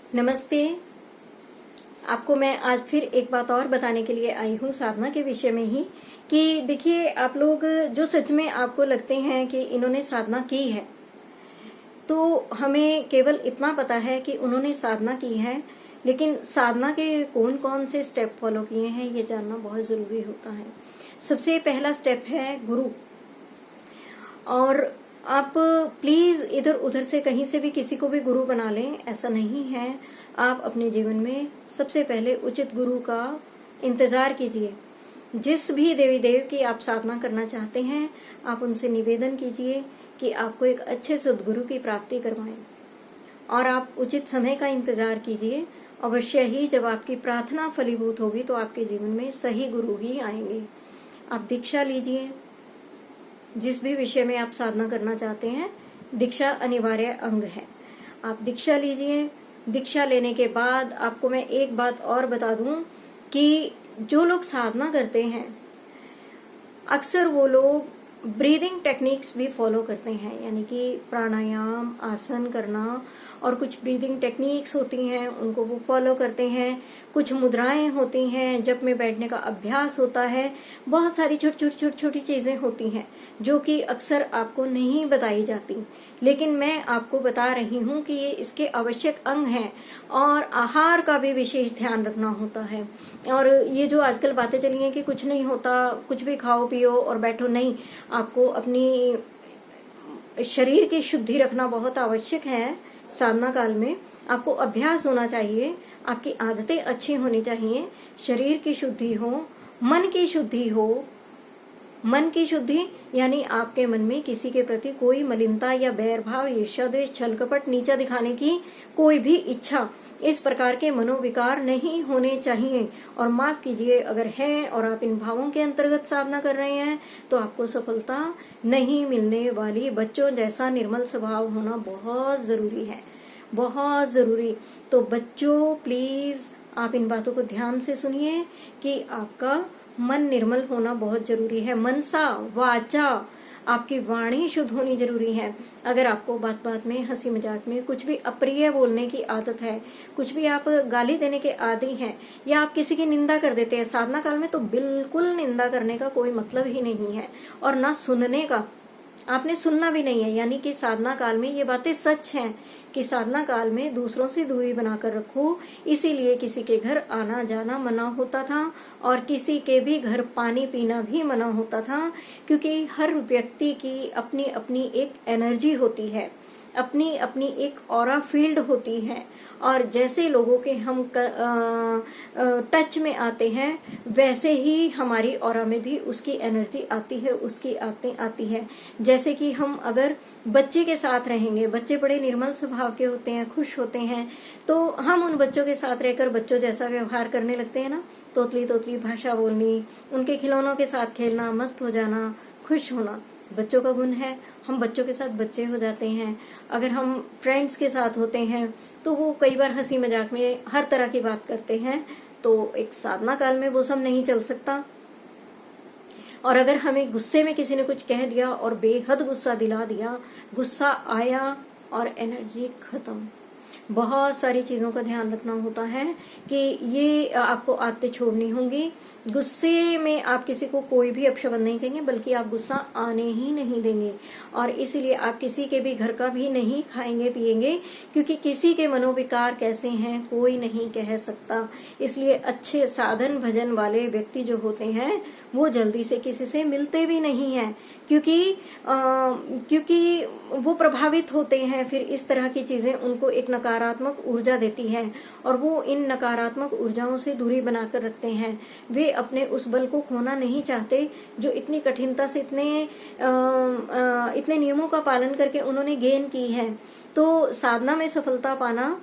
नमस्ते। आपको मैं आज फिर एक बात और बताने के लिए आई हूँ साधना के विषय में ही कि देखिए, आप लोग जो सच में आपको लगते हैं कि इन्होंने साधना की है, तो हमें केवल इतना पता है कि उन्होंने साधना की है, लेकिन साधना के कौन कौन से स्टेप फॉलो किए हैं ये जानना बहुत जरूरी होता है। सबसे पहला स्टेप है गुरु। और आप प्लीज इधर उधर से कहीं से भी किसी को भी गुरु बना लें, ऐसा नहीं है। आप अपने जीवन में सबसे पहले उचित गुरु का इंतजार कीजिए। जिस भी देवी देव की आप साधना करना चाहते हैं, आप उनसे निवेदन कीजिए कि आपको एक अच्छे सद्गुरु की प्राप्ति करवाएं, और आप उचित समय का इंतजार कीजिए। अवश्य ही जब आपकी प्रार्थना फलीभूत होगी तो आपके जीवन में सही गुरु ही आएंगे। आप दीक्षा लीजिए। जिस भी विषय में आप साधना करना चाहते हैं, दीक्षा अनिवार्य अंग है। आप दीक्षा लीजिए। दीक्षा लेने के बाद आपको मैं एक बात और बता दूं कि जो लोग साधना करते हैं, अक्सर वो लोग ब्रीदिंग टेक्निक्स भी फॉलो करते हैं, यानी कि प्राणायाम, आसन करना, और कुछ ब्रीदिंग टेक्निक्स होती हैं उनको वो फॉलो करते हैं। कुछ मुद्राएं होती हैं, जब में बैठने का अभ्यास होता है। बहुत सारी छोटी चीजें होती हैं जो कि अक्सर आपको नहीं बताई जाती, लेकिन मैं आपको बता रही हूँ कि ये इसके आवश्यक अंग हैं। और आहार का भी विशेष ध्यान रखना होता है। और ये जो आजकल बातें चली हैं कि कुछ नहीं होता, कुछ भी खाओ पियो और बैठो, नहीं। आपको अपनी शरीर की शुद्धि रखना बहुत आवश्यक है। साधना काल में आपको अभ्यास होना चाहिए, आपकी आदतें अच्छी होनी चाहिए, शरीर की शुद्धि हो, मन की शुद्धि हो। मन की शुद्धि यानी आपके मन में किसी के प्रति कोई मलिनता या बैर भाव, ईर्ष्या, द्वेष, छल कपट, नीचा दिखाने की कोई भी इच्छा, इस प्रकार के मनोविकार नहीं होने चाहिए। और माफ कीजिए, अगर है और आप इन भावों के अंतर्गत साधना कर रहे हैं तो आपको सफलता नहीं मिलने वाली। बच्चों जैसा निर्मल स्वभाव होना बहुत जरूरी है, बहुत जरूरी। तो बच्चों, प्लीज आप इन बातों को ध्यान से सुनिए कि आपका मन निर्मल होना बहुत जरूरी है। मनसा वाचा, आपकी वाणी शुद्ध होनी जरूरी है। अगर आपको बात बात में, हंसी मजाक में कुछ भी अप्रिय बोलने की आदत है, कुछ भी आप गाली देने के आदी हैं, या आप किसी की निंदा कर देते हैं साधना काल में, तो बिल्कुल निंदा करने का कोई मतलब ही नहीं है, और ना सुनने का। आपने सुनना भी नहीं है। यानी कि साधना काल में ये बातें सच हैं कि साधना काल में दूसरों से दूरी बनाकर रखो। इसीलिए किसी के घर आना जाना मना होता था, और किसी के भी घर पानी पीना भी मना होता था, क्योंकि हर व्यक्ति की अपनी अपनी एक एनर्जी होती है, अपनी अपनी एक ऑरा फील्ड होती है। और जैसे लोगों के हम टच में आते हैं, वैसे ही हमारी ऑरा में भी उसकी एनर्जी आती है, उसकी आते आती है। जैसे कि हम अगर बच्चे के साथ रहेंगे, बच्चे बड़े निर्मल स्वभाव के होते हैं, खुश होते हैं, तो हम उन बच्चों के साथ रहकर बच्चों जैसा व्यवहार करने लगते हैं ना। तोतली तोतली भाषा बोलनी, उनके खिलौनों के साथ खेलना, मस्त हो जाना, खुश होना, बच्चों का गुण है। हम बच्चों के साथ बच्चे हो जाते हैं। अगर हम फ्रेंड्स के साथ होते हैं तो वो कई बार हंसी मजाक में हर तरह की बात करते हैं, तो एक साधना काल में वो सब नहीं चल सकता। और अगर हमें गुस्से में किसी ने कुछ कह दिया और बेहद गुस्सा दिला दिया, गुस्सा आया और एनर्जी खत्म। बहुत सारी चीजों का ध्यान रखना होता है कि ये आपको आदतें छोड़नी होंगी। गुस्से में आप किसी को कोई भी अपशब्द नहीं कहेंगे, बल्कि आप गुस्सा आने ही नहीं देंगे। और इसीलिए आप किसी के भी घर का भी नहीं खाएंगे पिएंगे, क्योंकि किसी के मनोविकार कैसे हैं कोई नहीं कह सकता। इसलिए अच्छे साधन भजन वाले व्यक्ति जो होते हैं वो जल्दी से किसी से मिलते भी नहीं हैं, क्योंकि वो प्रभावित होते हैं। फिर इस तरह की चीजें उनको एक नकारात्मक ऊर्जा देती है, और वो इन नकारात्मक ऊर्जाओं से दूरी बनाकर रखते हैं। वे अपने उस बल को खोना नहीं चाहते जो इतनी कठिनता से, इतने नियमों का पालन करके उन्होंने गेन की है। तो साधना में सफलता पाना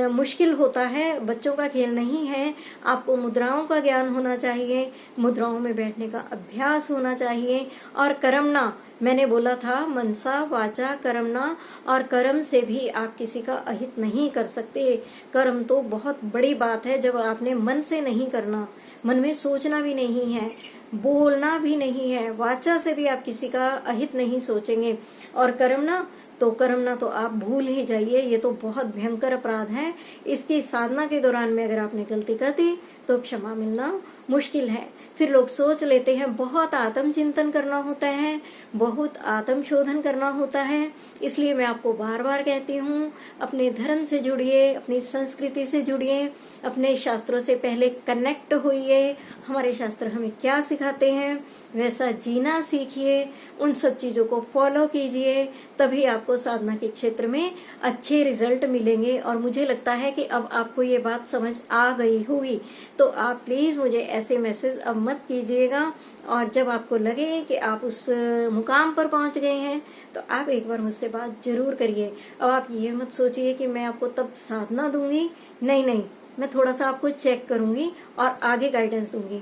मुश्किल होता है, बच्चों का खेल नहीं है। आपको मुद्राओं का ज्ञान होना चाहिए, मुद्राओं में बैठने का अभ्यास होना चाहिए। और कर्मणा, मैंने बोला था मनसा वाचा कर्मणा, और कर्म से भी आप किसी का अहित नहीं कर सकते। कर्म तो बहुत बड़ी बात है जब आपने मन से नहीं करना, मन में सोचना भी नहीं है, बोलना भी नहीं है, वाचा से भी आप किसी का अहित नहीं सोचेंगे। और कर्मणा, तो करना तो आप भूल ही जाइए, ये तो बहुत भयंकर अपराध है। इसकी साधना के दौरान में अगर आपने गलती कर दी तो क्षमा मिलना मुश्किल है। फिर लोग सोच लेते हैं, बहुत आत्म चिंतन करना होता है, बहुत आत्म शोधन करना होता है। इसलिए मैं आपको बार बार कहती हूँ, अपने धर्म से जुड़िए, अपनी संस्कृति से जुड़िए, अपने शास्त्रों से पहले कनेक्ट होइए। हमारे शास्त्र हमें क्या सिखाते हैं वैसा जीना सीखिए, उन सब चीजों को फॉलो कीजिए, तभी आपको साधना के क्षेत्र में अच्छे रिजल्ट मिलेंगे। और मुझे लगता है कि अब आपको ये बात समझ आ गई होगी, तो आप प्लीज मुझे ऐसे मैसेज अब मत कीजिएगा। और जब आपको लगे कि आप उस मुकाम पर पहुंच गए हैं तो आप एक बार मुझसे बात जरूर करिए। अब आप ये मत सोचिए कि मैं आपको तब साधना दूंगी, नहीं नहीं, मैं थोड़ा सा आपको चेक करूंगी और आगे गाइडेंस दूंगी।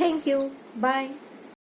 Thank you, bye.